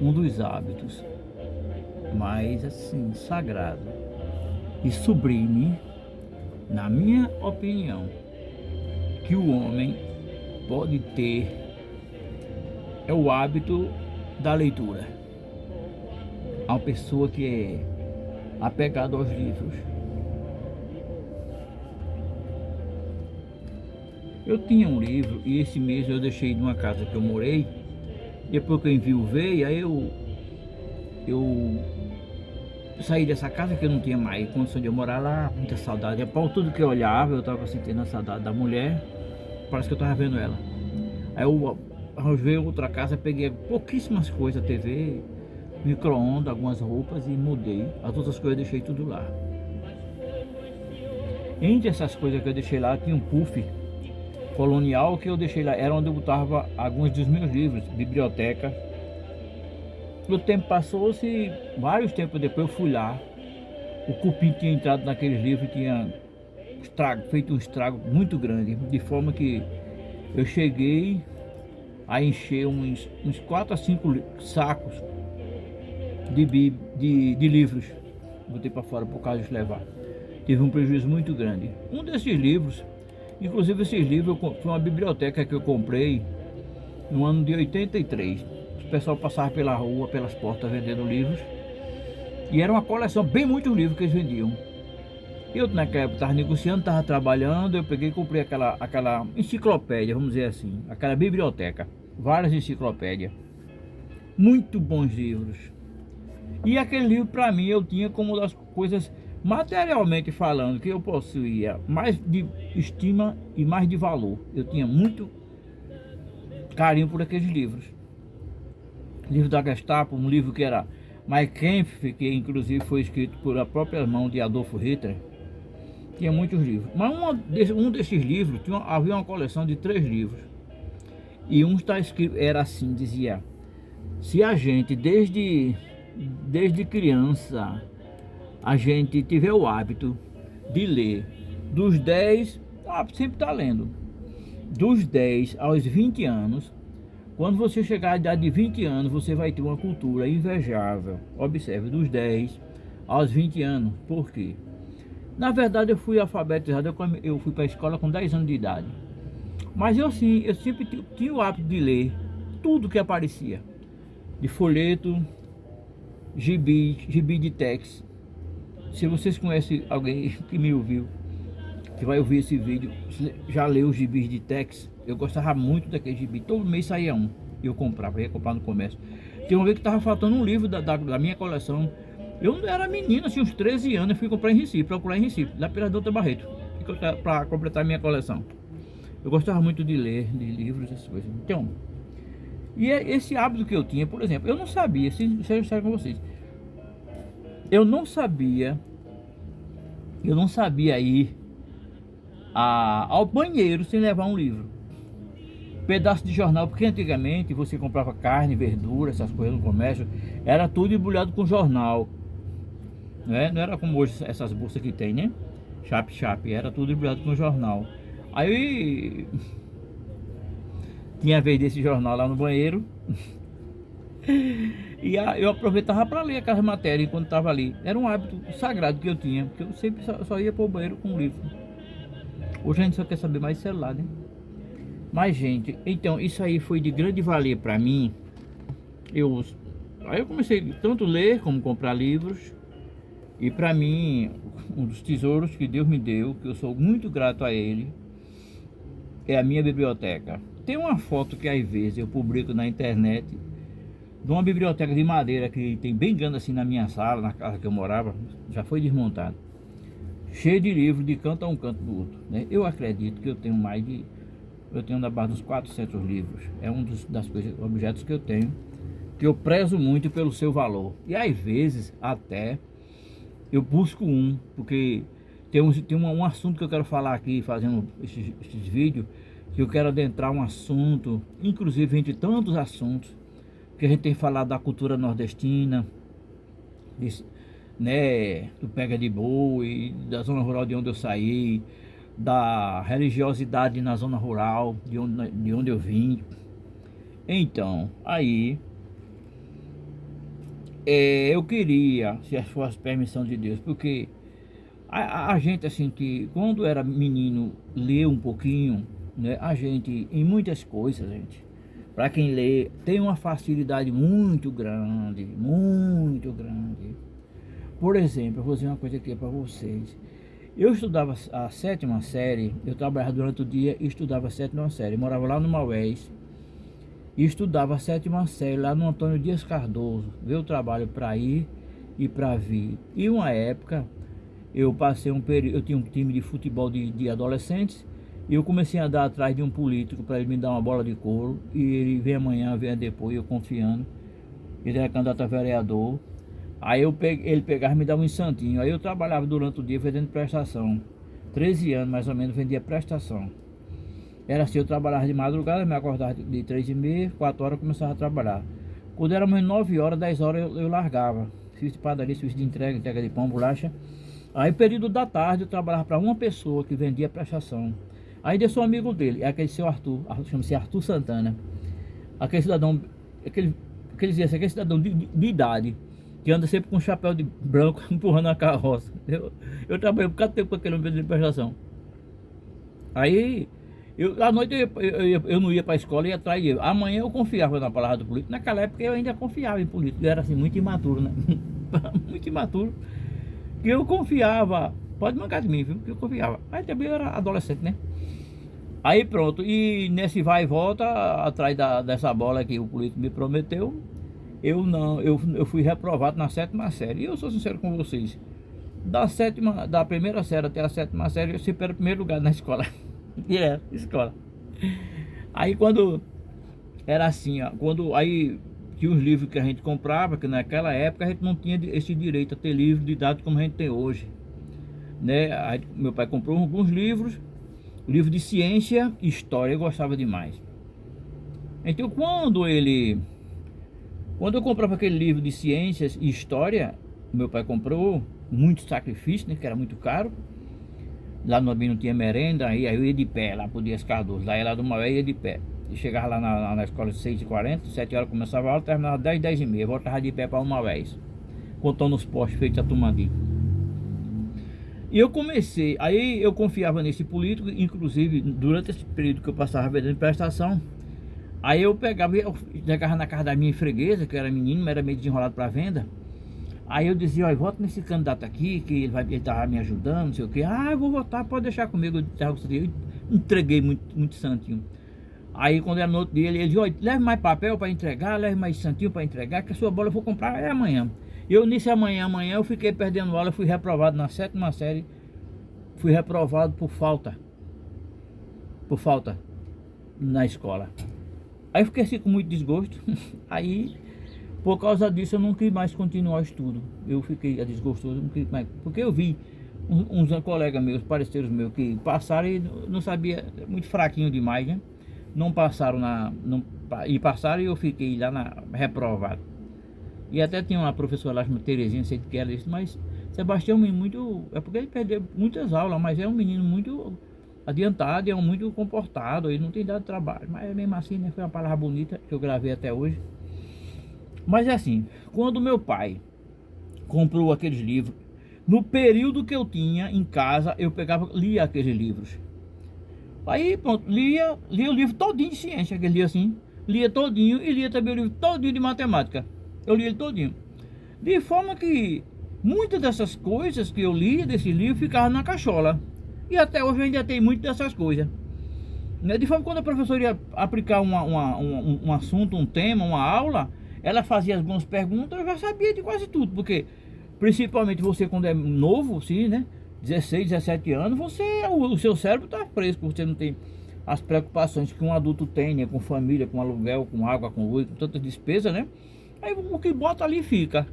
um dos hábitos mais assim sagrado e sublime, na minha opinião, que o homem pode ter é o hábito da leitura. A pessoa que é apegada aos livros. Eu tinha um livro e esse mês eu deixei numa casa que eu morei. Depois que eu enviuvei, aí eu saí dessa casa que eu não tinha mais condição de eu morar lá, muita saudade. É para tudo que eu olhava, eu estava sentindo a saudade da mulher, parece que eu estava vendo ela. Aí eu arranjei outra casa, peguei pouquíssimas coisas, TV, micro-ondas, algumas roupas e mudei. As outras coisas eu deixei tudo lá. Entre essas coisas que eu deixei lá, tinha um puff colonial que eu deixei lá, era onde eu botava alguns dos meus livros, biblioteca. O tempo passou-se, vários tempos depois eu fui lá, o cupim tinha entrado naqueles livros e tinha feito um estrago muito grande, de forma que eu cheguei a encher uns 4 a 5 sacos de livros, botei para fora por causa de levar. Tive um prejuízo muito grande. Um desses livros, inclusive esses livros, foi uma biblioteca que eu comprei no ano de 83. O pessoal passava pela rua, pelas portas vendendo livros. E era uma coleção, bem muitos livros que eles vendiam. Eu naquela época estava negociando, estava trabalhando, eu peguei e comprei aquela enciclopédia, vamos dizer assim, aquela biblioteca. Várias enciclopédias. Muito bons livros. E aquele livro para mim eu tinha como uma das coisas, materialmente falando, que eu possuía mais de estima e mais de valor. Eu tinha muito carinho por aqueles livros. Livro da Gestapo, um livro que era Mein Kampf, que inclusive foi escrito por a própria mão de Adolf Hitler. Tinha muitos livros. Mas um desses livros, havia uma coleção de 3 livros. E um está escrito, era assim, dizia: se a gente desde criança a gente tiver o hábito de ler dos 10, sempre está lendo, dos 10 aos 20 anos, quando você chegar à idade de 20 anos, você vai ter uma cultura invejável. Observe, dos 10 aos 20 anos. Por quê? Na verdade, eu fui alfabetizado, eu fui para a escola com 10 anos de idade. Mas eu sempre tinha o hábito de ler tudo que aparecia. De folheto, gibi de texto. Se vocês conhecem alguém que me ouviu, que vai ouvir esse vídeo, já leu os gibis de texto, eu gostava muito daquele gibi. Todo mês saía um, eu comprava, ia comprar no comércio. Tem uma vez que estava faltando um livro da minha coleção. Eu era menino, assim, uns 13 anos, eu fui comprar em Recife, procurar em Recife, lá pela Doutor Barreto, para completar a minha coleção. Eu gostava muito de ler, de livros, essas coisas. Então, e esse hábito que eu tinha, por exemplo, eu não sabia, seja sério com vocês, eu não sabia ir ao banheiro sem levar um livro. Pedaço de jornal, porque antigamente você comprava carne, verdura, essas coisas no comércio, era tudo embrulhado com jornal, né? Não era como hoje essas bolsas que tem, né? Chap, era tudo embrulhado com jornal. Aí tinha a vez desse jornal lá no banheiro e eu aproveitava para ler aquelas matérias enquanto estava ali. Era um hábito sagrado que eu tinha, porque eu sempre só ia para o banheiro com um livro. Hoje a gente só quer saber mais de celular, né? Mas, gente, então isso aí foi de grande valia para mim. Aí eu comecei tanto a ler como comprar livros. E para mim, um dos tesouros que Deus me deu, que eu sou muito grato a Ele, é a minha biblioteca. Tem uma foto que às vezes eu publico na internet de uma biblioteca de madeira que tem bem grande assim na minha sala, na casa que eu morava, já foi desmontada, cheio de livros de canto a um canto do outro, né? Eu acredito que eu tenho na base dos 400 livros. É um das coisas, objetos que eu tenho, que eu prezo muito pelo seu valor. E às vezes até eu busco porque tem um assunto que eu quero falar aqui, fazendo esses vídeos, que eu quero adentrar um assunto, inclusive entre tantos assuntos, que a gente tem falado da cultura nordestina, né, do pega de boi, da zona rural de onde eu saí, da religiosidade na zona rural, de onde eu vim. Então, aí eu queria, se fosse permissão de Deus, porque a gente, assim, que quando era menino, leu um pouquinho, né? A gente, em muitas coisas, gente, para quem lê, tem uma facilidade muito grande, muito grande. Por exemplo, eu vou dizer uma coisa aqui para vocês. Eu estudava a sétima série, eu trabalhava durante o dia e estudava a sétima série. Eu morava lá no Maués e estudava a sétima série lá no Antônio Dias Cardoso. Veio o trabalho para ir e para vir. E uma época, eu passei um período, eu tinha um time de futebol de adolescentes e eu comecei a andar atrás de um político para ele me dar uma bola de couro. E ele vem amanhã, vem depois, eu confiando. Ele é candidato a vereador. Aí ele pegava e me dava um santinho. Aí eu trabalhava durante o dia vendendo prestação. 13 anos mais ou menos vendia prestação. Era assim, eu trabalhava de madrugada, me acordava de 3h30, 4 horas eu começava a trabalhar. Quando era mais 9 horas, 10 horas eu largava. Serviço de padaria, serviço de entrega de pão, bolacha. Aí período da tarde eu trabalhava para uma pessoa que vendia prestação. Aí eu sou amigo dele, é aquele seu Arthur, chama-se Arthur Santana. Aquele cidadão, aquele cidadão de idade, que anda sempre com um chapéu de branco empurrando a carroça. Eu trabalhei por cada tempo com aquele homem de prestação. Aí, à noite eu não ia para a escola, ia atrás dele. Amanhã eu confiava na palavra do político. Naquela época eu ainda confiava em político. Eu era assim, muito imaturo, né? Muito imaturo. Que eu confiava. Pode mancar de mim, viu? Que eu confiava. Aí também eu era adolescente, né? Aí pronto. E nesse vai e volta, atrás dessa bola que o político me prometeu, eu fui reprovado na sétima série. E eu sou sincero com vocês. Da primeira série até a sétima série, eu sempre era o primeiro lugar na escola. Escola. Aí quando era assim, ó, aí tinha os livros que a gente comprava, que naquela época a gente não tinha esse direito a ter livro didático como a gente tem hoje, né? Aí, meu pai comprou alguns livros, livro de ciência e história, eu gostava demais. Então quando eu comprava aquele livro de ciências e história, meu pai comprou, muito sacrifício, né, que era muito caro. Lá no Abinho não tinha merenda, aí eu ia de pé lá pro Dias Cardoso. Lá ia lá do Maué, ia de pé. E chegava lá na escola de 6h40, 7 horas começava a aula, terminava 10, 10h30. Voltava de pé para o Maué, contando os postos feitos a Tumandi. E eu comecei, aí eu confiava nesse político, inclusive durante esse período que eu passava vendendo prestação. Aí eu chegava na casa da minha freguesa, que era menino, mas era meio desenrolado para venda. Aí eu dizia, olha, vota nesse candidato aqui, que ele tava me ajudando, não sei o que. Ah, eu vou votar, pode deixar comigo. Eu entreguei muito santinho. Aí quando era no outro dia, ele disse, olha, leve mais papel para entregar, leve mais santinho para entregar, que a sua bola eu vou comprar amanhã. Eu nisso amanhã eu fiquei perdendo aula, fui reprovado na sétima série. Fui reprovado por falta na escola. Aí eu fiquei assim com muito desgosto. Aí por causa disso eu não quis mais continuar o estudo. Eu fiquei desgostoso, não quis mais, porque eu vi uns colegas meus, parceiros meus, que passaram e não sabia, muito fraquinho demais, né? Não passaram e passaram e eu fiquei lá reprovado. E até tinha uma professora lá, chamada Terezinha, sei que ela disse, mas Sebastião é um menino muito, é porque ele perdeu muitas aulas, mas é um menino muito adiantado, é um muito comportado, ele não tem dado trabalho, mas mesmo assim, né, foi uma palavra bonita que eu gravei até hoje. Mas é assim, quando meu pai comprou aqueles livros, no período que eu tinha em casa, eu lia aqueles livros. Aí pronto, lia o livro todinho de ciência, que ele lia assim, lia todinho, e lia também o livro todinho de matemática. Eu li ele todinho. De forma que muitas dessas coisas que eu li desse livro ficavam na cachola. E até hoje eu ainda tenho muito dessas coisas. De forma que quando a professora ia aplicar um assunto, um tema, uma aula, ela fazia algumas perguntas, eu já sabia de quase tudo, porque principalmente você quando é novo, sim, né? 16, 17 anos, o seu cérebro está fresco, você não tem as preocupações que um adulto tem, né? Com família, com aluguel, com água, com luz, com tanta despesa, né? Aí o que bota ali fica,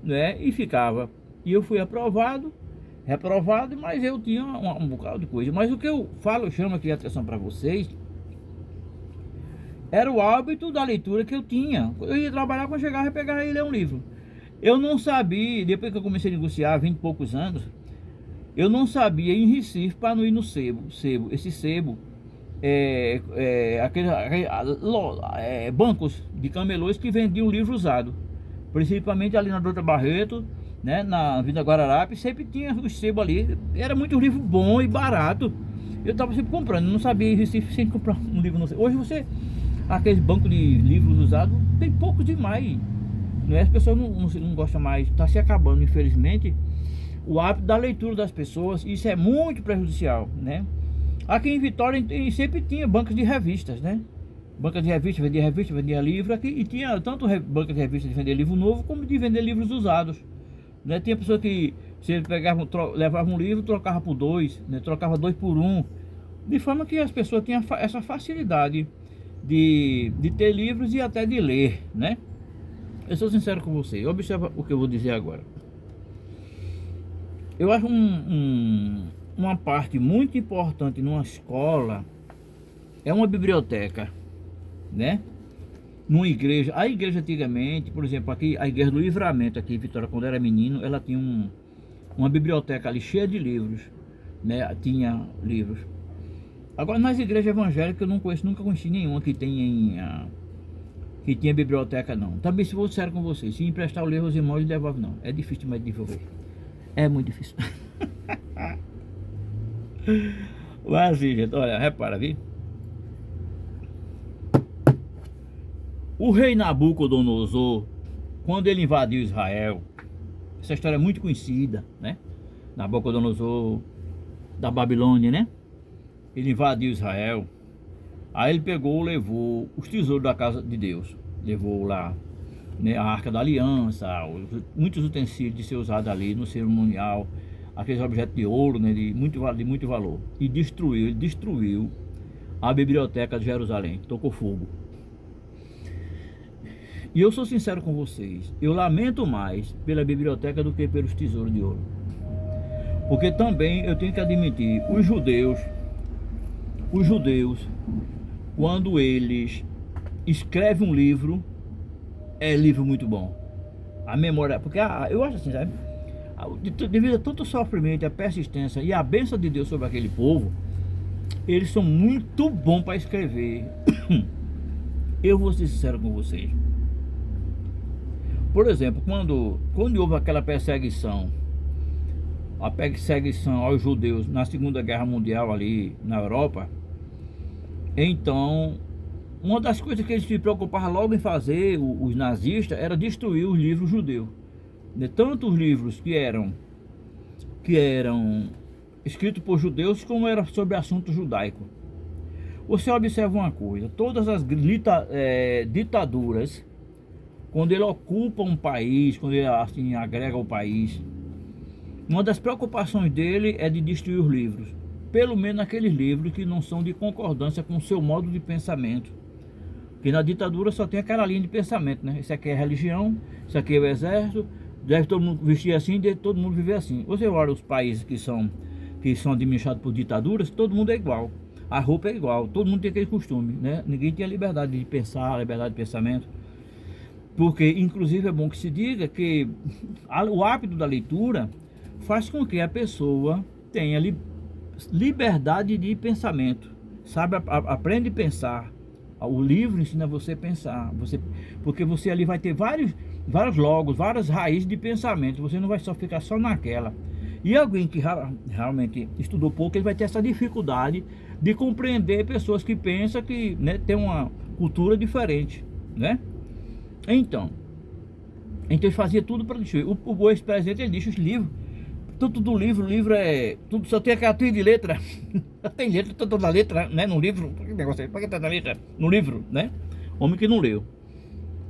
né? E ficava. E eu fui reprovado, mas eu tinha um bocado de coisa. Mas o que eu chamo aqui a atenção para vocês, era o hábito da leitura que eu tinha. Eu ia trabalhar, quando chegava e pegava e ler um livro. Eu não sabia, depois que eu comecei a negociar, 20 e poucos anos, eu não sabia ir em Recife para não ir no sebo. Esse sebo bancos de camelôs que vendiam livro usado. principalmente ali na Doutor Barreto, né, na Vida Guararapes, sempre tinha os sebos ali, era muito livro bom e barato. Eu estava sempre comprando, não sabia em Recife sem comprar um livro. Não sei. Hoje você, aqueles bancos de livros usados, tem pouco demais, né? As pessoas não gostam mais, está se acabando, infelizmente, o hábito da leitura das pessoas. Isso é muito prejudicial, né? Aqui em Vitória sempre tinha bancas de revistas, né? Banca de revista, vendia livro aqui, e tinha tanto banca de revista de vender livro novo como de vender livros usados, né? Tinha pessoa que você pegava, levava um livro, trocava por dois, né? Trocava dois por um, de forma que as pessoas tinham essa facilidade de ter livros e até de ler, né? Eu sou sincero com você, observa o que eu vou dizer agora. Eu acho uma parte muito importante numa escola é uma biblioteca, né? Numa igreja, a igreja antigamente, por exemplo, aqui a igreja do Livramento aqui em Vitória, quando eu era menino, ela tinha uma biblioteca ali cheia de livros, né? Tinha livros. Agora nas igrejas evangélicas eu não conheço, nunca conheci nenhuma que tinha biblioteca, não. Também, se for sério com vocês, se emprestar o livro aos irmãos, levava, não. É difícil demais de desenvolver. É muito difícil. Mas assim, gente, olha, repara, viu? O rei Nabucodonosor, quando ele invadiu Israel, essa história é muito conhecida, né? Nabucodonosor da Babilônia, né? Ele invadiu Israel. Aí ele levou os tesouros da casa de Deus. Levou lá, né, a Arca da Aliança, muitos utensílios de ser usados ali no cerimonial, aqueles objetos de ouro, né, de muito valor. E ele destruiu a biblioteca de Jerusalém, tocou fogo. E eu sou sincero com vocês, eu lamento mais pela biblioteca do que pelos tesouros de ouro. Porque também eu tenho que admitir, os judeus, quando eles escrevem um livro, é livro muito bom. A memória, porque eu acho assim, sabe? Devido a tanto sofrimento, a persistência e a bênção de Deus sobre aquele povo, eles são muito bons para escrever. Eu vou ser sincero com vocês. Por exemplo, quando houve aquela perseguição aos judeus na Segunda Guerra Mundial ali na Europa, então uma das coisas que eles se preocupavam logo em fazer, os nazistas, era destruir os livros judeus, né? Tanto os livros que eram escritos por judeus, como era sobre assunto judaico. Você observa uma coisa, todas as ditaduras, quando ele ocupa um país, quando ele assim agrega o país, uma das preocupações dele é de destruir os livros, pelo menos aqueles livros que não são de concordância com o seu modo de pensamento. Porque na ditadura só tem aquela linha de pensamento, né? Isso aqui é religião, isso aqui é o exército, deve todo mundo vestir assim, deve todo mundo viver assim. Você olha os países que são administrados por ditaduras, todo mundo é igual, a roupa é igual, todo mundo tem aquele costume, né? Ninguém tem a liberdade de pensar, a liberdade de pensamento. Porque, inclusive, é bom que se diga que o hábito da leitura faz com que a pessoa tenha liberdade de pensamento, sabe? Aprende a pensar. O livro ensina você a pensar, porque você ali vai ter vários logos, várias raízes de pensamento. Você não vai só ficar só naquela. E alguém que realmente estudou pouco, ele vai ter essa dificuldade de compreender pessoas que pensam que, né, tem uma cultura diferente, né? Então ele fazia tudo para destruir. O ex-presidente, ele deixa os livros, tudo do livro, o livro é tudo, só tem aquela trilha de letra. Tem letra, toda a letra, né, no livro. Que negócio aí? Para que tá na letra no livro, né? Homem que não leu.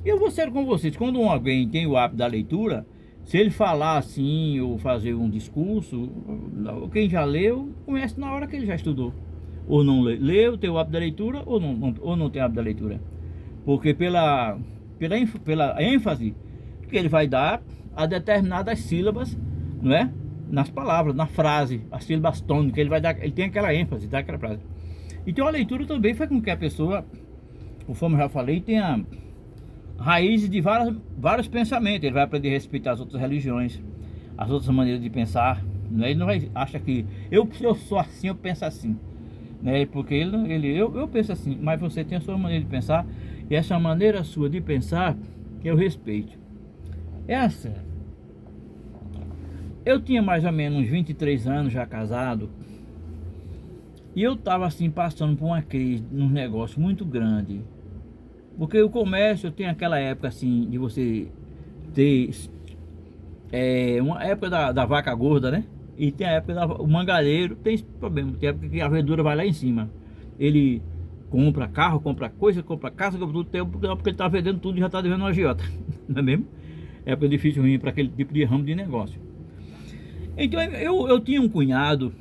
E eu vou ser com vocês, quando alguém tem o hábito da leitura, se ele falar assim ou fazer um discurso, quem já leu conhece na hora que ele já estudou. Ou não leu, tem o hábito da leitura, ou não tem o hábito da leitura. Porque pela ênfase que ele vai dar a determinadas sílabas, não é? Nas palavras, na frase, as sílabas tônicas, ele tem aquela ênfase, dá aquela frase. Então a leitura também faz com que a pessoa, conforme eu já falei, tenha raízes de vários pensamentos. Ele vai aprender a respeitar as outras religiões, as outras maneiras de pensar, né? Ele não vai achar que eu sou assim, eu penso assim, né? Porque eu penso assim, mas você tem a sua maneira de pensar, e essa maneira sua de pensar eu respeito. É assim, eu tinha mais ou menos uns 23 anos já casado, e eu estava assim passando por uma crise num negócio muito grande. Porque o comércio tem aquela época assim de você ter uma época da vaca gorda, né? E tem a época o mangareiro, tem esse problema, tem a época que a verdura vai lá em cima. Ele compra carro, compra coisa, compra casa, compra tudo, porque ele está vendendo tudo e já está devendo uma agiota. Não é mesmo? Época difícil, ruim para aquele tipo de ramo de negócio. Então eu tinha um cunhado,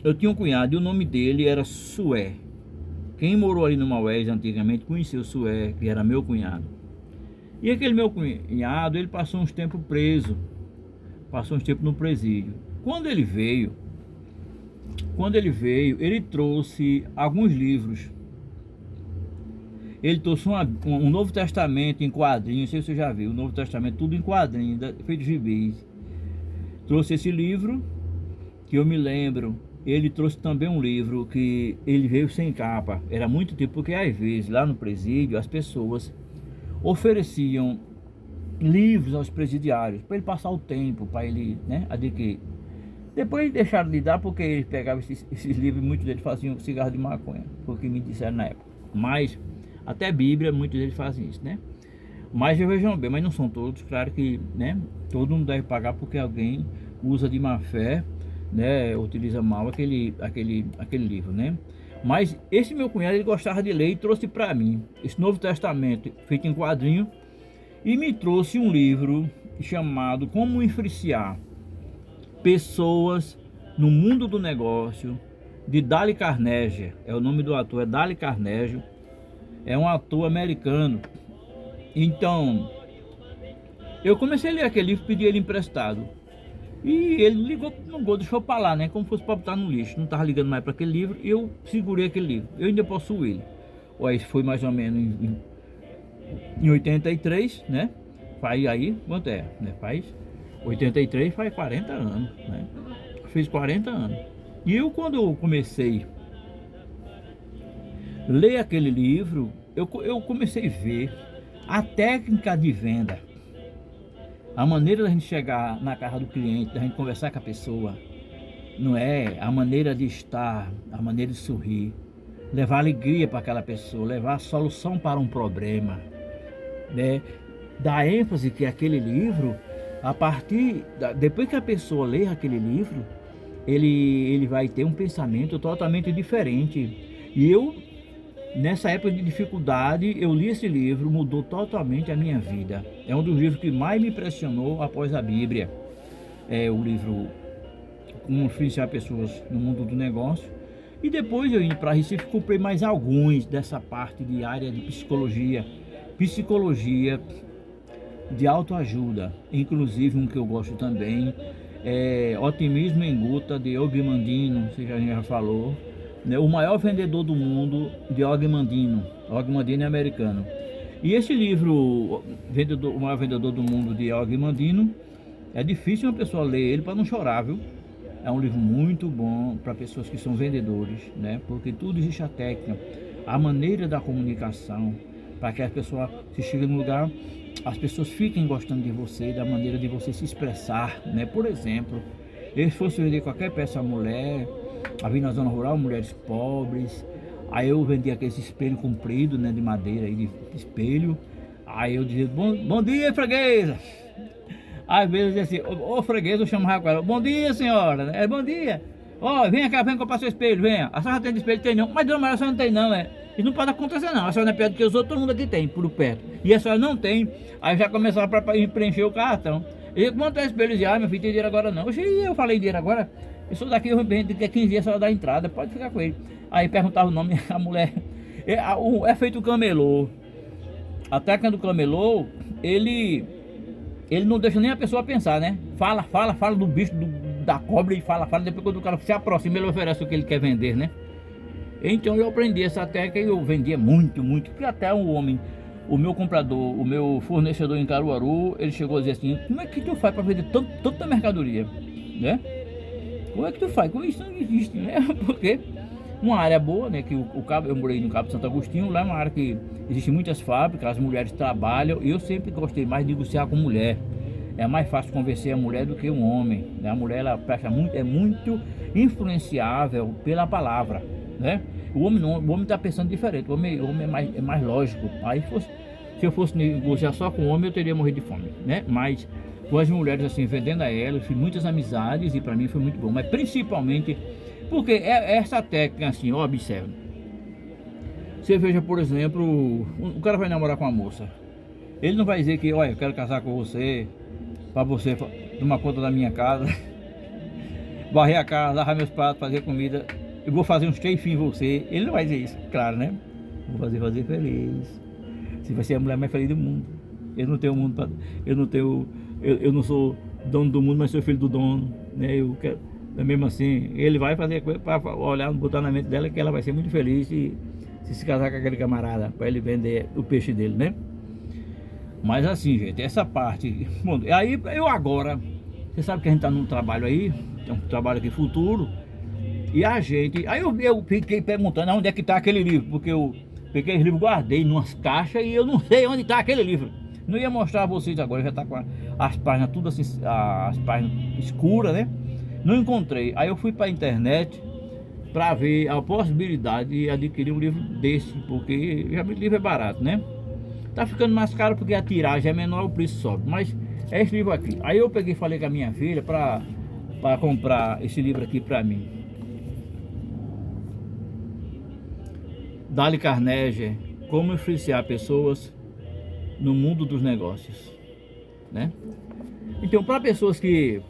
e o nome dele era Sué. Quem morou ali no Maués antigamente conheceu o Sué, que era meu cunhado. E aquele meu cunhado, ele passou uns tempos preso, passou uns tempos no presídio. Quando ele veio, ele trouxe alguns livros. Ele trouxe um Novo Testamento em quadrinhos, não sei se você já viu, o Novo Testamento tudo em quadrinhos, feito de gibis. Trouxe esse livro, que eu me lembro. Ele trouxe também um livro que ele veio sem capa. Era muito tempo, porque às vezes lá no presídio as pessoas ofereciam livros aos presidiários para ele passar o tempo, para ele, né, adquirir. Depois deixaram de dar porque eles pegavam esses livros e muitos deles faziam cigarro de maconha, foi o que me disseram na época. Mas até Bíblia, muitos deles fazem isso, né? Mas vejam bem, mas não são todos, claro que, né, todo mundo deve pagar porque alguém usa de má fé, né, utiliza mal aquele livro, né? Mas esse meu cunhado, ele gostava de ler e trouxe para mim esse Novo Testamento feito em quadrinho e me trouxe um livro chamado Como Influenciar Pessoas no Mundo do Negócio, de Dale Carnegie. É o nome do ator, é Dale Carnegie. É um ator americano. Então, eu comecei a ler aquele livro, pedi ele emprestado. E ele ligou, não gol, deixou pra lá, né? Como fosse pra botar no lixo. Não tava ligando mais para aquele livro. E eu segurei aquele livro. Eu ainda possuo ele. Olha, isso foi mais ou menos em 83, né? Faz aí, quanto é? Né? Faz 83, faz 40 anos, né? Fiz 40 anos. E eu, quando eu comecei a ler aquele livro, eu comecei a ver a técnica de venda, a maneira da gente chegar na casa do cliente, da gente conversar com a pessoa, não é? A maneira de estar, a maneira de sorrir, levar alegria para aquela pessoa, levar a solução para um problema, né? Dar ênfase que aquele livro, depois que a pessoa ler aquele livro, ele vai ter um pensamento totalmente diferente. E eu, nessa época de dificuldade, eu li esse livro, mudou totalmente a minha vida. É um dos livros que mais me impressionou após a Bíblia. É o livro Como Influenciar Pessoas no Mundo do Negócio. E depois eu indo para Recife, comprei mais alguns dessa parte de área de psicologia de autoajuda. Inclusive um que eu gosto também é Otimismo em Gota, de Og Mandino, você já falou. O maior vendedor do mundo, de Og Mandino. Og Mandino é americano. E esse livro, o maior vendedor do mundo, de Og Mandino, é difícil uma pessoa ler ele para não chorar, viu? É um livro muito bom para pessoas que são vendedores, né? Porque tudo existe a técnica, a maneira da comunicação, para que a pessoa, se chega no lugar, as pessoas fiquem gostando de você, da maneira de você se expressar, né? Por exemplo, se fosse vender qualquer peça à mulher, havia na zona rural, mulheres pobres, aí eu vendia aquele espelho comprido, né, de madeira, aí, de espelho, aí eu dizia, bom dia, freguesa. Às vezes eu dizia assim, ô freguesa, eu chamava com ela, bom dia, senhora, bom dia, ó, vem cá, vem comprar seu espelho, venha, a senhora tem de espelho? Tem não, mas dona Maria, a senhora não tem não, isso não pode acontecer não, a senhora não é perto do que os outros, todo mundo aqui tem, por perto, e a senhora não tem, aí já começava para preencher o cartão. E quanto é espelho? Dizia, meu filho, tem dinheiro agora não. Eu falei dinheiro agora, isso daqui eu vendo que 15 dias a senhora dá entrada, pode ficar com ele. Aí perguntava o nome, a mulher, é feito o camelô, a técnica do camelô, ele não deixa nem a pessoa pensar, né? Fala do bicho, da cobra e fala, depois quando o cara se aproxima, ele oferece o que ele quer vender, né? Então eu aprendi essa técnica e eu vendia muito, porque até o meu comprador, o meu fornecedor em Caruaru, ele chegou a dizer assim, como é que tu faz para vender tanta mercadoria, né? Como é que tu faz? Como isso não existe, né? Porque uma área boa, né? Que eu morei no Cabo de Santo Agostinho, lá é uma área que existe muitas fábricas, as mulheres trabalham, e eu sempre gostei mais de negociar com mulher. é mais fácil convencer a mulher do que um homem, né? A mulher, ela é muito influenciável pela palavra, né? O homem não, o homem está pensando diferente, o homem é mais lógico. Aí se eu fosse negociar só com o homem, eu teria morrido de fome, né? Mas com as mulheres assim, vendendo a elas, fiz muitas amizades e para mim foi muito bom. Mas principalmente porque é essa técnica assim, ó, observa. Você veja, por exemplo, o cara vai namorar com uma moça. Ele não vai dizer que, olha, eu quero casar com você, para você tomar conta da minha casa, varrer a casa, lavar meus pratos, fazer comida, eu vou fazer uns cheifinhos em você. Ele não vai dizer isso, claro, né? Vou fazer você feliz. Você vai ser a mulher mais feliz do mundo. Eu não tenho mundo para... Eu não sou dono do mundo, mas sou filho do dono, né? Eu quero... Mesmo assim, ele vai fazer coisa para olhar, botar na mente dela que ela vai ser muito feliz se casar com aquele camarada, para ele vender o peixe dele, né? Mas assim, gente, essa parte... Bom, aí eu agora... Você sabe que a gente tá num trabalho aí, é um trabalho aqui futuro, e a gente... Aí eu fiquei perguntando onde é que tá aquele livro, porque eu peguei esse livro, guardei em umas caixas e eu não sei onde tá aquele livro. Não ia mostrar a vocês agora, já tá com as páginas tudo assim, as páginas escuras, né? Não encontrei. Aí eu fui para a internet para ver a possibilidade de adquirir um livro desse, porque já o livro é barato, né? Tá ficando mais caro porque a tiragem é menor, o preço sobe, mas é esse livro aqui. Aí eu peguei e falei com a minha filha para comprar esse livro aqui para mim. Dale Carnegie, Como Influenciar Pessoas no Mundo dos Negócios, né? Então, para pessoas que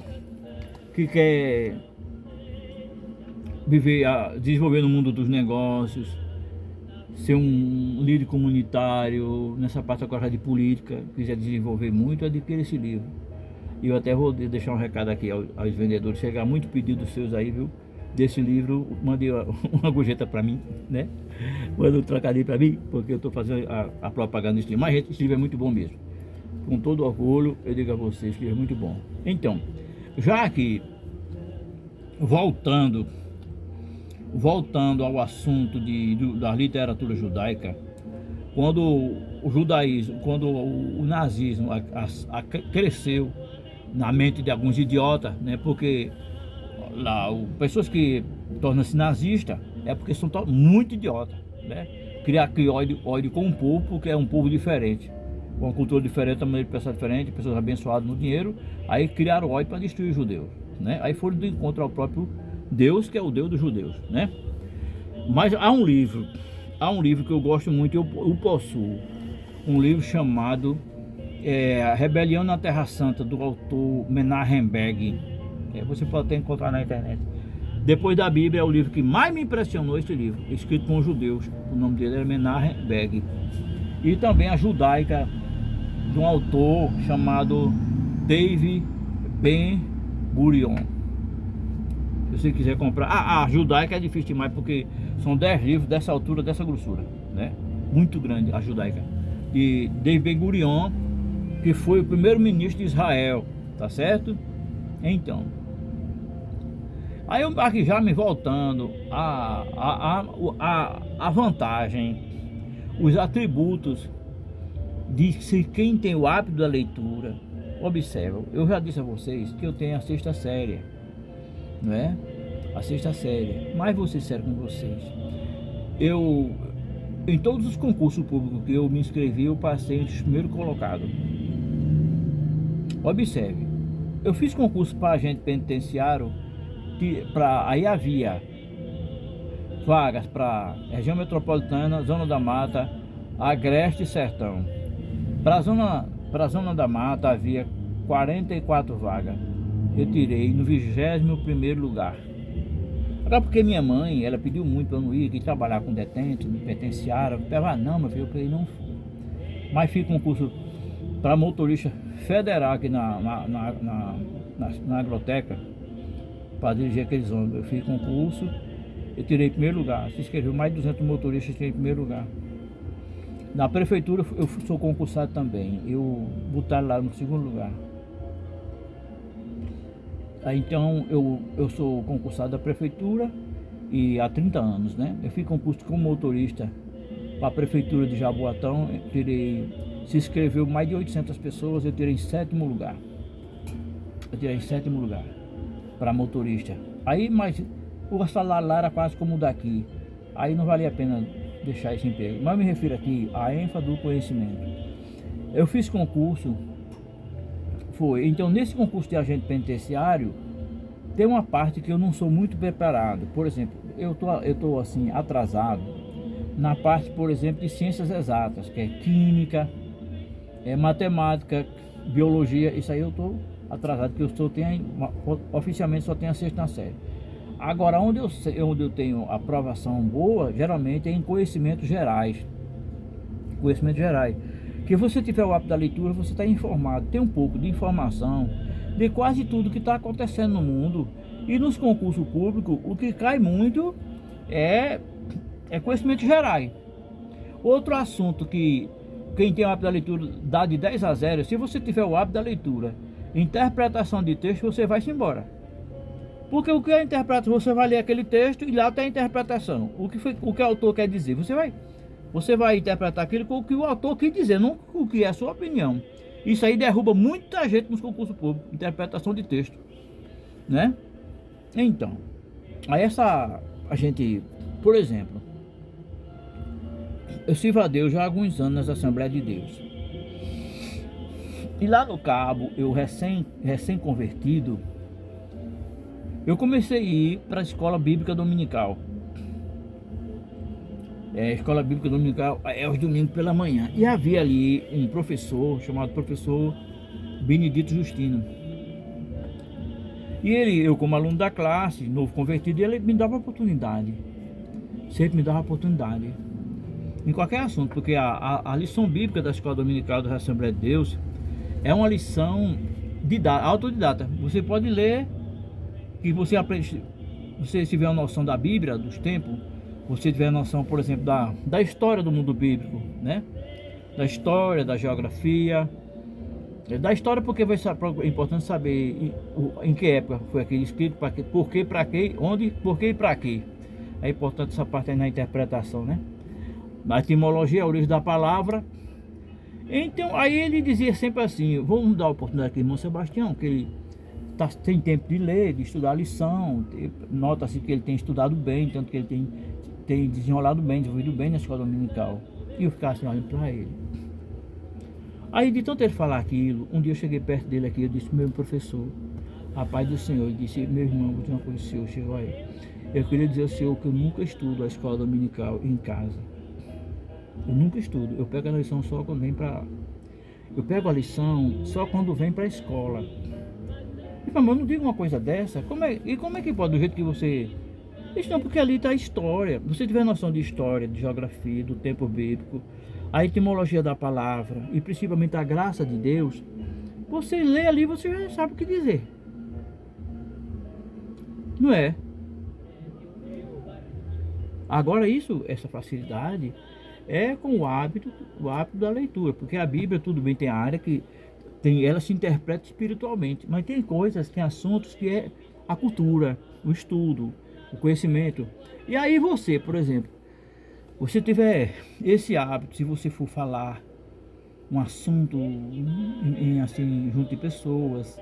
quer viver, desenvolver no mundo dos negócios, ser um líder comunitário, nessa parte agora de política, quiser desenvolver muito, adquira esse livro. E eu até vou deixar um recado aqui aos vendedores, chegar muito pedidos seus aí, viu? Desse livro, mande uma gorjeta para mim, né? Manda um trocadilho para mim, porque eu estou fazendo a propaganda desse livro. Mas gente, esse livro é muito bom mesmo. Com todo orgulho, eu digo a vocês que é muito bom. Então, já que voltando ao assunto da literatura judaica, quando o judaísmo, quando o nazismo cresceu na mente de alguns idiotas, né? Porque lá, pessoas que tornam-se nazistas é porque são muito idiotas, né? Criar ódio com um povo, porque é um povo diferente, com uma cultura diferente, uma maneira de pensar diferente, pessoas abençoadas no dinheiro, aí criaram ódio para destruir os judeus, né? Aí foram do encontro ao próprio Deus, que é o Deus dos judeus, né? Mas há um livro que eu gosto muito, eu possuo, um livro chamado A Rebelião na Terra Santa, do autor Menachem Begin. Você pode até encontrar na internet. Depois da Bíblia, é o livro que mais me impressionou, esse livro, escrito por judeus. O nome dele é Menachem Begin. E também a Judaica, de um autor chamado David Ben Gurion. Se você quiser comprar, a Judaica é difícil demais, porque são 10 livros dessa altura, dessa grossura, né? Muito grande a Judaica. De David Ben Gurion, que foi o primeiro ministro de Israel, tá certo? Então, aí eu aqui já me voltando a vantagem, os atributos de quem tem o hábito da leitura. Observa, eu já disse a vocês que eu tenho a 6ª série, não é? A 6ª série. Mas vou ser sério com vocês, em todos os concursos públicos que eu me inscrevi, eu passei entre os primeiros colocados. Observe, eu fiz concurso para agente penitenciário, aí havia vagas para região metropolitana, Zona da Mata, Agreste e Sertão. Para a Zona da Mata havia 44 vagas. Eu tirei no 21º lugar. Agora, porque minha mãe, ela pediu muito para eu não ir, que trabalhar com detento, no penitenciário. Eu falei, não, meu filho, eu falei, não fui. Mas fiz concurso para motorista federal aqui na agroteca, para dirigir aqueles ônibus. Eu fiz concurso, eu tirei em primeiro lugar. Se inscreveu mais de 200 motoristas, eu tirei em primeiro lugar. Na prefeitura eu sou concursado também, eu botaram lá no 2º lugar. Aí, então eu sou concursado da prefeitura e há 30 anos, né? Eu fiz concurso como motorista para a prefeitura de Jaboatão, se inscreveu mais de 800 pessoas, eu tirei em 7º lugar. eu tirei em sétimo lugar para motorista. Aí, mas o salário lá era quase como o daqui. Aí não valia a pena deixar esse emprego. Mas eu me refiro aqui à ênfase do conhecimento. Eu fiz concurso, então nesse concurso de agente penitenciário, tem uma parte que eu não sou muito preparado. Por exemplo, eu tô assim, atrasado na parte, por exemplo, de ciências exatas, que é química, matemática, biologia. Isso aí eu tô atrasado, porque oficialmente só tenho a sexta série. Agora, onde eu tenho aprovação boa, geralmente é em conhecimentos gerais. Conhecimentos gerais. Que você tiver o hábito da leitura, você está informado, tem um pouco de informação de quase tudo que está acontecendo no mundo. E nos concursos públicos, o que cai muito é conhecimentos gerais. Outro assunto que quem tem o hábito da leitura dá de 10 a 0, se você tiver o hábito da leitura, interpretação de texto, você vai se embora. Porque o que é interpretação? Você vai ler aquele texto e lá tem a interpretação. O que o autor quer dizer? Você vai interpretar aquilo com o que o autor quer dizer, não o que é a sua opinião. Isso aí derruba muita gente nos concursos públicos, interpretação de texto, né? Então, aí a gente, por exemplo, eu sirvo a Deus já há alguns anos nas Assembleias de Deus. E lá no Cabo, eu recém-convertido, eu comecei a ir para a escola bíblica dominical. Escola bíblica dominical é aos domingos pela manhã. E havia ali um professor chamado professor Benedito Justino. E eu como aluno da classe, novo convertido, ele me dava oportunidade. Sempre me dava oportunidade. Em qualquer assunto, porque a lição bíblica da escola dominical da Assembleia de Deus é uma lição autodidata. Você pode ler, que você aprende, você tiver uma noção da Bíblia, dos tempos, você tiver noção, por exemplo, da história do mundo bíblico, né? Da história, da geografia, da história, porque é importante saber em que época foi aquele escrito, por que, para quê, onde, por que e para quê. É importante essa parte aí na interpretação, né? Na etimologia, a origem da palavra. Então, aí ele dizia sempre assim: vamos dar a oportunidade aqui, irmão Sebastião, que ele tem tempo de ler, de estudar a lição. Nota-se que ele tem estudado bem, tanto que ele tem desenrolado bem, desenvolvido bem na escola dominical. E eu ficava assim olhando para ele. Aí de tanto ele falar aquilo, um dia eu cheguei perto dele aqui, eu disse: meu professor, a paz do Senhor, ele disse: meu irmão, vou dizer uma coisa ao senhor, chegou aí. Eu queria dizer ao senhor que eu nunca estudo a escola dominical em casa. Eu nunca estudo, eu pego a lição só quando vem para... Eu pego a lição só quando vem para a escola. E mas eu não digo uma coisa dessa, como é que pode, do jeito que você... Isso não, porque ali está a história. Você tiver noção de história, de geografia, do tempo bíblico, a etimologia da palavra e principalmente a graça de Deus, você lê ali, você já sabe o que dizer. Não é? Agora essa facilidade é com o hábito da leitura, porque a Bíblia, tudo bem, tem a área que ela se interpreta espiritualmente, mas tem tem assuntos que é a cultura, o estudo, o conhecimento. E aí você, por exemplo, você tiver esse hábito, se você for falar um assunto assim, junto de pessoas,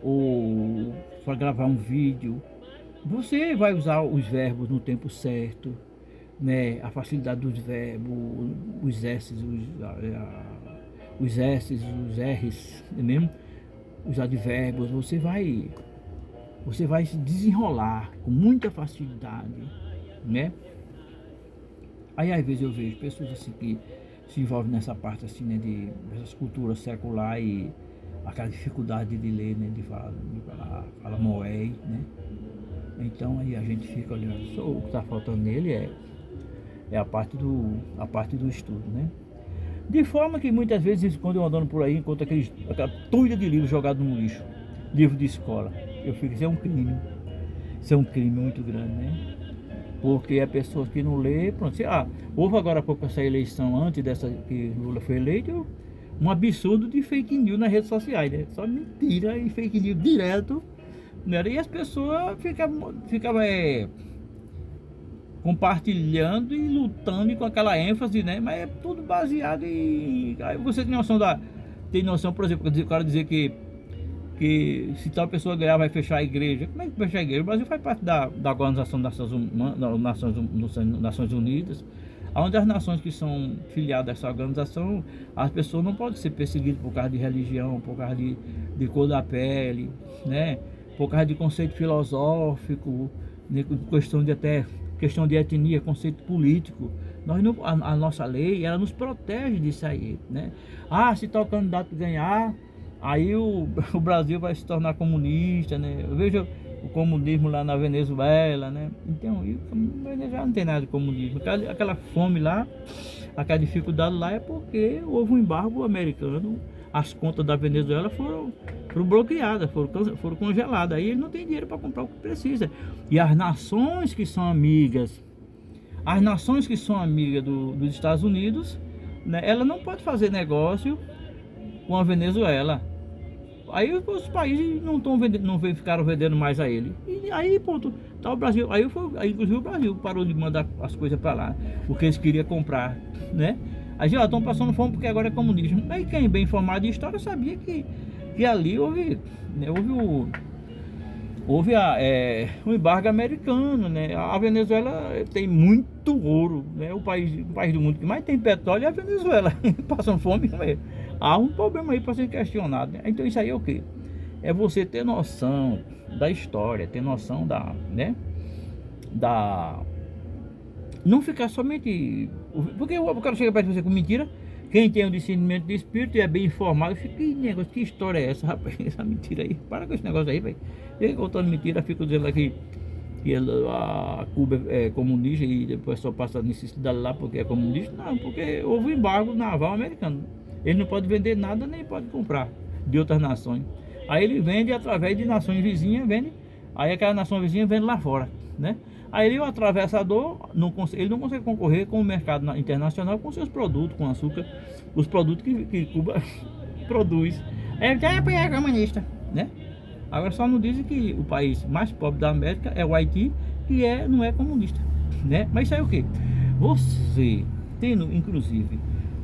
ou for gravar um vídeo, você vai usar os verbos no tempo certo, né? A facilidade dos verbos, os S's, os R's, mesmo, os advérbios, você vai se desenrolar com muita facilidade, né? Aí às vezes eu vejo pessoas assim que se envolvem nessa parte assim, né, dessas culturas secular e aquela dificuldade de ler, né, de falar moé, né? Então aí a gente fica olhando, só o que está faltando nele é a parte do estudo, né? De forma que muitas vezes, quando eu andando por aí, encontro aquela tuia de livros jogados no lixo, livro de escola, eu fico, isso é um crime. Isso é um crime muito grande, né? Porque é pessoas que não lê, pronto. Houve agora há pouco essa eleição, antes dessa que Lula foi eleito, um absurdo de fake news nas redes sociais, né? Só mentira e fake news direto, né? E as pessoas ficavam compartilhando e lutando com aquela ênfase, né? Mas é tudo baseado em... Aí você tem noção, por exemplo, o cara dizer que que se tal pessoa ganhar vai fechar a igreja. Como é que fechar a igreja? O Brasil faz parte da Organização das Nações Unidas, onde as nações que são filiadas a essa organização, as pessoas não podem ser perseguidas por causa de religião, por causa de cor da pele, né? Por causa de conceito filosófico, de questão de etnia, conceito político. Nós não, a nossa lei, ela nos protege disso aí, né? Ah, se tal candidato ganhar, aí o Brasil vai se tornar comunista, né? Eu vejo o comunismo lá na Venezuela, né? Então, na Venezuela não tem nada de comunismo. Aquela fome lá, aquela dificuldade lá é porque houve um embargo americano. As contas da Venezuela foram bloqueadas, foram congeladas. Aí ele não tem dinheiro para comprar o que precisa. E as nações que são amigas, dos Estados Unidos, né, ela não pode fazer negócio com a Venezuela. Aí os países ficaram vendendo mais a ele. E aí, ponto, tá o Brasil. Aí inclusive o Brasil parou de mandar as coisas para lá, porque eles queriam comprar, né? Aí já estão passando fome porque agora é comunismo. Aí quem é bem informado de história sabia que ali houve, né, houve um embargo americano, né? A Venezuela tem muito ouro, né? O país do mundo que mais tem petróleo é a Venezuela. Passando fome com ele. Há um problema aí para ser questionado, né? Então isso aí é o quê? É você ter noção da história, ter noção né? Não ficar somente... Porque o cara chega perto de você com mentira. Quem tem o discernimento de espírito e é bem informado, fica, que negócio, que história é essa, rapaz? Essa mentira aí, para com esse negócio aí, velho. Ele contando mentira, fica dizendo aqui que a Cuba é comunista e depois só passa necessidade lá porque é comunista. Não, porque houve um embargo naval americano. Ele não pode vender nada, nem pode comprar de outras nações. Aí ele vende através de nações vizinhas, aí aquela nação vizinha vende lá fora, né? Aí ele, o atravessador, ele não consegue concorrer com o mercado internacional com seus produtos, com açúcar, os produtos que Cuba produz. Aí ele é comunista, né? Agora só não dizem que o país mais pobre da América é o Haiti, que não é comunista, né? Mas isso aí é o quê? Você, tendo inclusive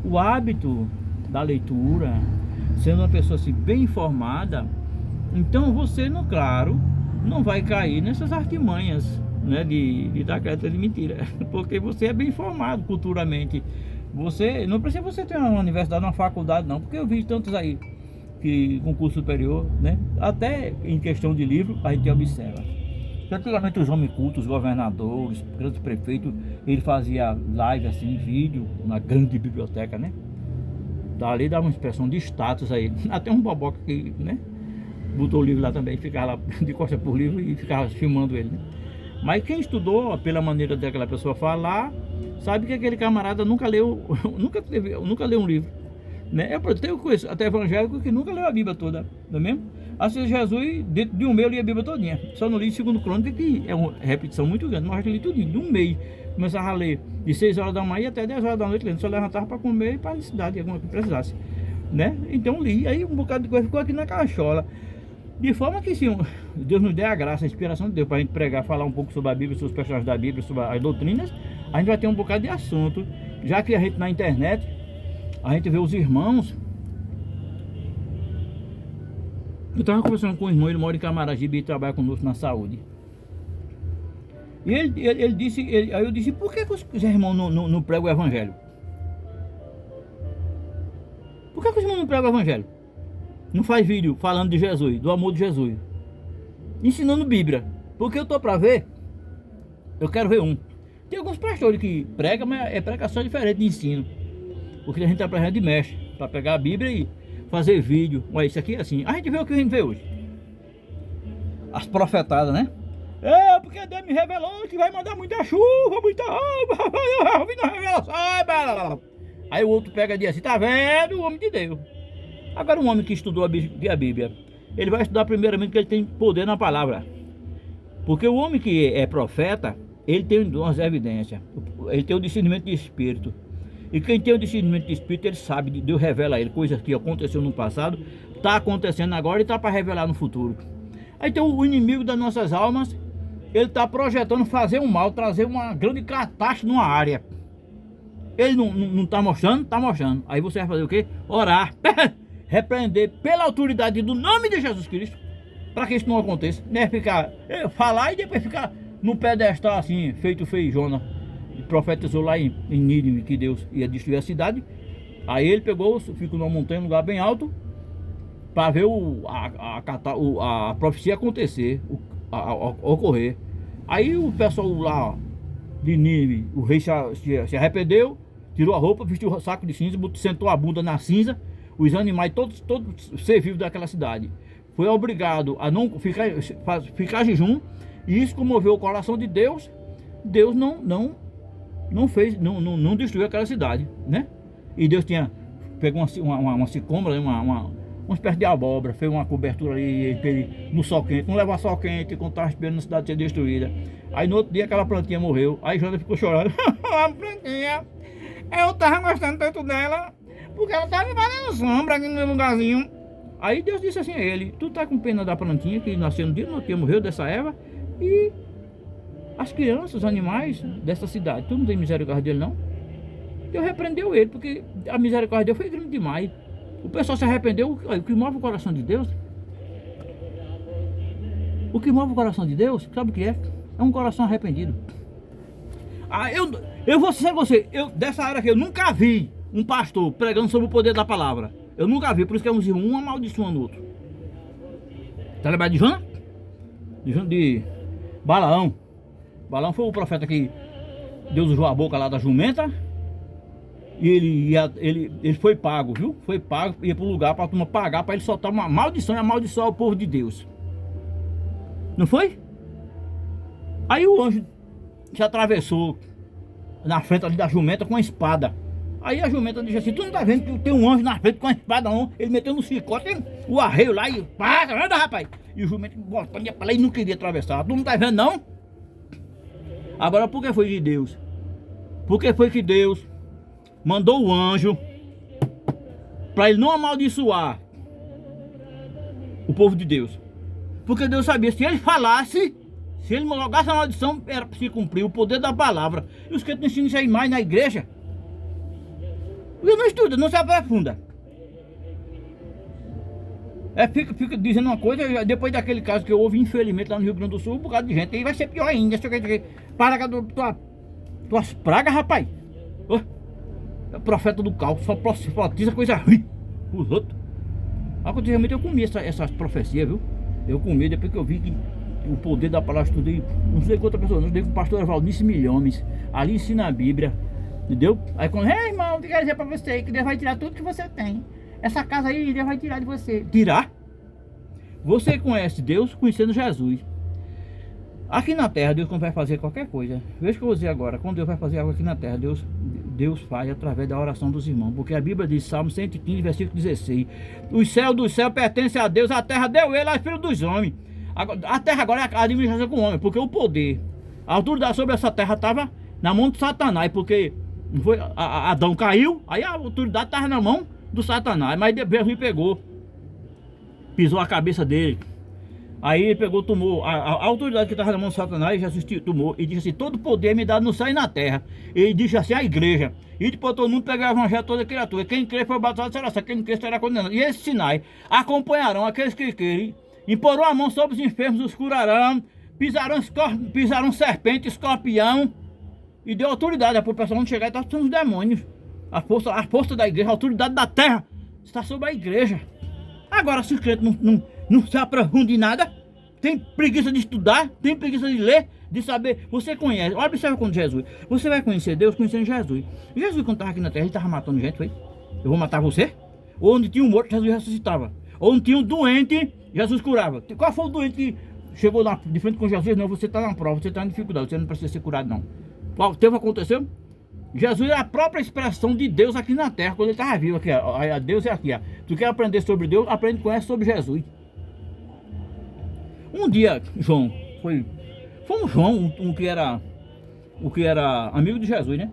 o hábito da leitura, sendo uma pessoa assim, bem informada, então você, claro, não vai cair nessas artimanhas, né, de dar crédito de mentira, porque você é bem informado culturalmente. Você não precisa você ter uma universidade, uma faculdade não, porque eu vi tantos aí que com curso superior, né, até em questão de livro a gente observa. Antigamente os homens cultos, os governadores, grandes prefeitos, ele fazia live assim, vídeo na grande biblioteca, né? Dali dava uma expressão de status aí. Até um boboca que, né, botou o livro lá também, ficava lá de costas por livro e ficava filmando ele, né? Mas quem estudou pela maneira daquela pessoa falar, sabe que aquele camarada nunca leu, nunca leu um livro, né? Eu tenho conheço até evangélico que nunca leu a Bíblia toda, não é mesmo? Assim, Jesus, dentro de um mês eu li a Bíblia todinha. Só não li 2 Crônicas, que é uma repetição muito grande, mas eu li tudinho, de um mês. Começava a ler de 6 horas da manhã até 10 horas da noite, lendo. Só levantava para comer e para a necessidade, alguma que precisasse, né? Então li, aí um bocado de coisa ficou aqui na cachola. De forma que se Deus nos der a graça, a inspiração de Deus para a gente pregar, falar um pouco sobre a Bíblia, sobre os personagens da Bíblia, sobre as doutrinas, a gente vai ter um bocado de assunto. Já que a gente na internet, a gente vê os irmãos. Eu estava conversando com um irmão, ele mora em Camaragibe e trabalha conosco na saúde. E ele disse, aí eu disse, por que os irmãos não pregam o evangelho? Por que os irmãos não pregam o evangelho? Não faz vídeo falando de Jesus, do amor de Jesus, ensinando Bíblia? Porque eu tô para ver, eu quero ver um. Tem alguns pastores que pregam, mas é pregação diferente de ensino. Porque a gente tá pregando de mestre, para pegar a Bíblia e fazer vídeo. Olha, isso aqui é assim. A gente vê o que a gente vê hoje. As profetadas, né? É, porque Deus me revelou que vai mandar muita chuva, muita água, eu vi na revelação. Aí o outro pega e diz assim, tá vendo? O homem de Deus. Agora um homem que estudou a Bíblia, ele vai estudar primeiramente que ele tem poder na palavra. Porque o homem que é profeta, ele tem umas evidências, ele tem o discernimento de espírito. E quem tem o discernimento de espírito, ele sabe, Deus revela a ele coisas que aconteceu no passado, está acontecendo agora e está para revelar no futuro. Aí tem o inimigo das nossas almas, ele está projetando fazer um mal, trazer uma grande catástrofe numa área. Ele não está mostrando? Está mostrando. Aí você vai fazer o quê? Orar. repreender pela autoridade do nome de Jesus Cristo, para que isso não aconteça, né? Falar e depois ficar no pedestal assim, feito feijona. O profeta profetizou lá em Nínive que Deus ia destruir a cidade. Aí ele pegou, ficou numa montanha, num lugar bem alto, para ver a profecia acontecer, ocorrer. Aí o pessoal lá de Nínive, o rei se arrependeu, tirou a roupa, vestiu o saco de cinza, sentou a bunda na cinza. Os animais, todos ser vivos daquela cidade, foi obrigado a não ficar jejum, e isso comoveu o coração de Deus. Deus não fez, não destruiu aquela cidade, né? E Deus pegou uma sicômora, uma espécie de abóbora, fez uma cobertura ali no sol quente, não levar sol quente, quando estava esperando a cidade ser destruída. Aí no outro dia aquela plantinha morreu, aí Jonas ficou chorando. A plantinha, eu tava gostando tanto dela, porque ela tava me fazendo sombra aqui no meu lugarzinho. Aí Deus disse assim a ele: tu tá com pena da plantinha que nasceu no dia que morreu dessa erva, e as crianças, os animais dessa cidade, tu não tem misericórdia dele não? Deus repreendeu ele, porque a misericórdia dele foi grande demais. O pessoal se arrependeu. O que move o coração de Deus, o que move o coração de Deus, sabe o que é? É um coração arrependido. Eu vou ser você, dessa área aqui, eu nunca vi um pastor pregando sobre o poder da palavra. Eu nunca vi, por isso que uns irmãos um amaldiçoando o outro. Tá lembrado de Jonas? De Balaão. Balaão foi o profeta que Deus usou a boca lá da jumenta. E ele foi pago, viu? Foi pago, ia para o lugar para a turma pagar, para ele soltar uma maldição e amaldiçoar o povo de Deus. Não foi? Aí o anjo se atravessou na frente ali da jumenta com a espada. Aí a jumenta disse assim: tu não tá vendo que tem um anjo na frente com a espada não? Ele meteu no chicote, o arreio lá e passa, anda rapaz. E o jumento botando para lá e não queria atravessar. Tu não tá vendo não? Agora por que foi de Deus? Por que foi que Deus mandou o anjo para ele não amaldiçoar o povo de Deus? Porque Deus sabia, se ele falasse, se ele logasse a maldição, era para se cumprir o poder da palavra. E os que não ensinam isso aí mais na igreja, e não estuda, não se aprofunda. Fica dizendo uma coisa, depois daquele caso que houve, infelizmente, lá no Rio Grande do Sul, um bocado de gente, aí vai ser pior ainda. Para com tuas pragas, rapaz. É o profeta do caos, só profetiza coisa ruim os outros. Aconteceu, eu comi essas profecias, viu? Eu comi depois que eu vi que o poder da palavra, estudei, não sei com outra pessoa, não estudei com o pastor Valnice Milhomes, ali ensina a Bíblia, entendeu? Aí quando, irmão, eu quero dizer pra você que Deus vai tirar tudo que você tem. Essa casa aí, Deus vai tirar de você. Tirar? Você conhece Deus conhecendo Jesus. Aqui na terra, Deus, quando vai fazer qualquer coisa, veja o que eu vou dizer agora, quando Deus vai fazer algo aqui na terra, Deus faz através da oração dos irmãos, porque a Bíblia diz, Salmo 115, versículo 16, os céus do céu pertencem a Deus, a terra deu ele aos filhos dos homens. A terra agora é a administração com o homem, porque o poder, a autoridade sobre essa terra estava na mão de Satanás, porque não foi, Adão caiu, aí a autoridade estava na mão do Satanás, mas Deus me pegou, pisou a cabeça dele. Aí ele pegou, tomou a autoridade que estava na mão do Satanás, Jesus tomou e disse assim: todo poder me dado no céu e na terra. Ele disse assim: a igreja. E depois todo mundo pegou o evangelho toda criatura. Quem crê foi batizado será salvo, quem não crê será condenado. E esses sinais acompanharão aqueles que crerem. Imporão a mão sobre os enfermos, os curarão. Pisarão serpente, escorpião. E deu autoridade para o pessoal não chegar e estar são os demônios. A força da igreja, a autoridade da terra está sobre a igreja. Agora, se os crentes não se aprofundam em nada, tem preguiça de estudar, tem preguiça de ler, de saber. Você conhece, observa quando Jesus, você vai conhecer Deus conhecendo Jesus. Jesus, quando estava aqui na terra, ele estava matando gente, foi? Eu vou matar você? Onde tinha um morto, Jesus ressuscitava. Onde tinha um doente, Jesus curava. Qual foi o doente que chegou de frente com Jesus? Não, você está na prova, você está em dificuldade, você não precisa ser curado, não. Qual teve aconteceu? Jesus é a própria expressão de Deus aqui na terra, quando ele estava vivo aqui, ó. Deus é aqui, ó. Tu quer aprender sobre Deus, aprende com essa sobre Jesus. Um dia, João, foi um João, o que era amigo de Jesus, né?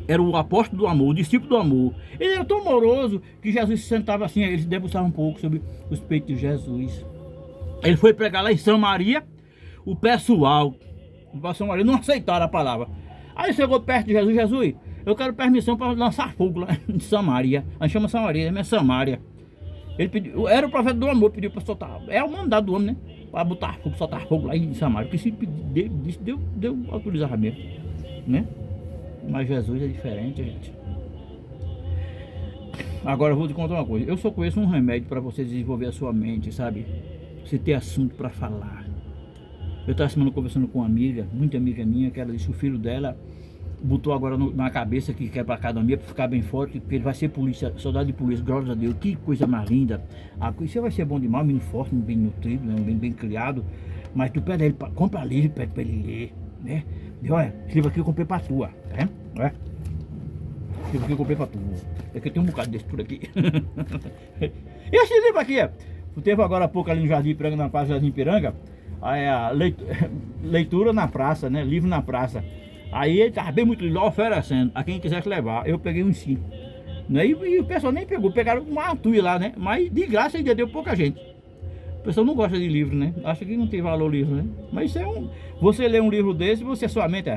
Era o apóstolo do amor, o discípulo do amor. Ele era tão amoroso que Jesus se sentava assim, ele se debruçava um pouco sobre os peitos de Jesus. Ele foi pregar lá em Samaria, o pessoal não aceitaram a palavra. Aí chegou perto de Jesus: Jesus, eu quero permissão para lançar fogo lá em Samaria. A gente chama Samaria, é Samaria. Ele pediu, era o profeta do amor, pediu para soltar. É o mandado do homem, né? Para botar fogo, soltar fogo lá em Samaria. Porque se deu autorizar mesmo, né? Mas Jesus é diferente, gente. Agora eu vou te contar uma coisa. Eu só conheço um remédio para você desenvolver a sua mente, sabe? Você ter assunto para falar. Eu estava semana conversando com uma amiga, muita amiga minha, que ela disse que o filho dela botou agora na cabeça que quer para academia para ficar bem forte, porque ele vai ser polícia, soldado de polícia, graças a Deus, que coisa mais linda. Você vai ser bom demais, menino forte, bem nutrido, né? bem criado, mas tu pede ele, compra livro, pede para ele ler, né? E olha, esse livro aqui eu comprei para tua, tá vendo? Olha. Esse livro aqui eu comprei para tu. É que eu tenho um bocado desse por aqui. E esse livro aqui, teve agora há pouco ali no Jardim Piranga, na Praça Jardim Piranga, aí a leitura na praça, né? Livro na praça. Aí ele tava bem muito lindo, oferecendo a quem quisesse levar. Eu peguei uns 5. Né? E o pessoal nem pegou, pegaram uma tuia lá, né? Mas de graça ainda deu pouca gente. O pessoal não gosta de livro, né? Acha que não tem valor livro, né? Mas isso é você lê um livro desse, sua mente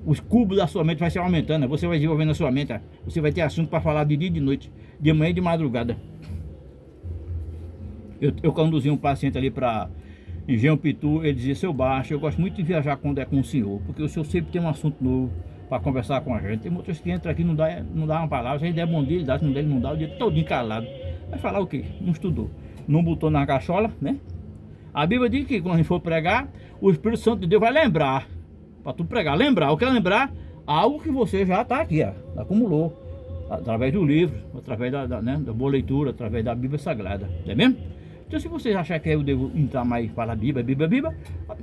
os cubos da sua mente vai se aumentando, né? Você vai desenvolvendo a sua mente, você vai ter assunto para falar de dia e de noite, de manhã e de madrugada. Eu conduzi um paciente ali para Engenho Pitu, ele dizia: seu Baixo, eu gosto muito de viajar quando é com o senhor, porque o senhor sempre tem um assunto novo para conversar com a gente. Tem muitos que entram aqui, não dá uma palavra, se ele der bom dia, ele dá, se não der, ele não dá, o dia todinho calado. Vai falar o quê? Não estudou, não botou na cachola, né? A Bíblia diz que quando a gente for pregar, o Espírito Santo de Deus vai lembrar, para tu pregar, o que é lembrar? Algo que você já está aqui, acumulou, através do livro, através da boa leitura, através da Bíblia Sagrada, não é mesmo? Então, se vocês acharem que eu devo entrar mais e falar Bíblia,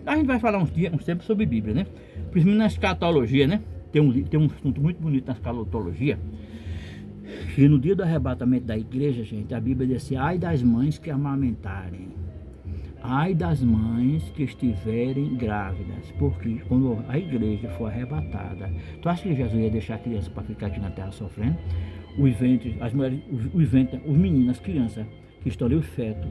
a gente vai falar uns tempos sobre Bíblia, né? Principalmente na escatologia, né? Tem um assunto muito bonito na escatologia, que no dia do arrebatamento da igreja, gente, a Bíblia diz assim: ai das mães que amamentarem, ai das mães que estiverem grávidas, porque quando a igreja for arrebatada, tu acha que Jesus ia deixar a criança para ficar aqui na terra sofrendo? Os ventres, as mulheres, os meninos, as crianças que estão ali, os fetos,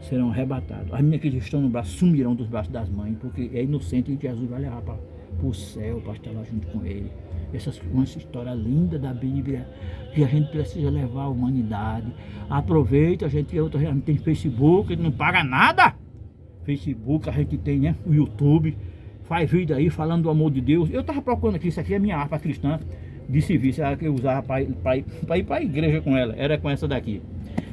serão arrebatados. As meninas que estão no braço sumirão dos braços das mães, porque é inocente e Jesus vai levar para o céu, para estar lá junto com ele. Essa história linda da Bíblia, que a gente precisa levar à humanidade. Aproveita, a gente tem Facebook, não paga nada. Facebook, a gente tem, né, o YouTube, faz vídeo aí falando do amor de Deus. Eu estava procurando aqui, isso aqui é minha harpa cristã de serviço, era que eu usava para ir para a igreja com ela, era com essa daqui.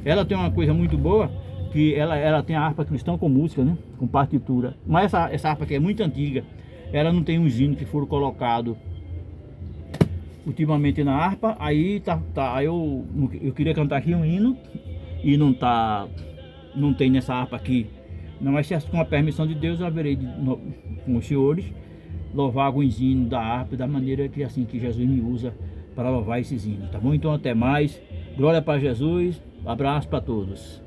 Ela tem uma coisa muito boa, que ela tem a harpa cristã com música, né? Com partitura. Mas essa harpa aqui é muito antiga. Ela não tem uns hinos que foram colocados ultimamente na harpa. Aí aí eu queria cantar aqui um hino e não tem nessa harpa aqui. Não, mas com a permissão de Deus eu haverei com os senhores louvar alguns hinos da harpa da maneira que assim que Jesus me usa para louvar esses hinos, tá bom? Então até mais. Glória para Jesus. Abraço para todos.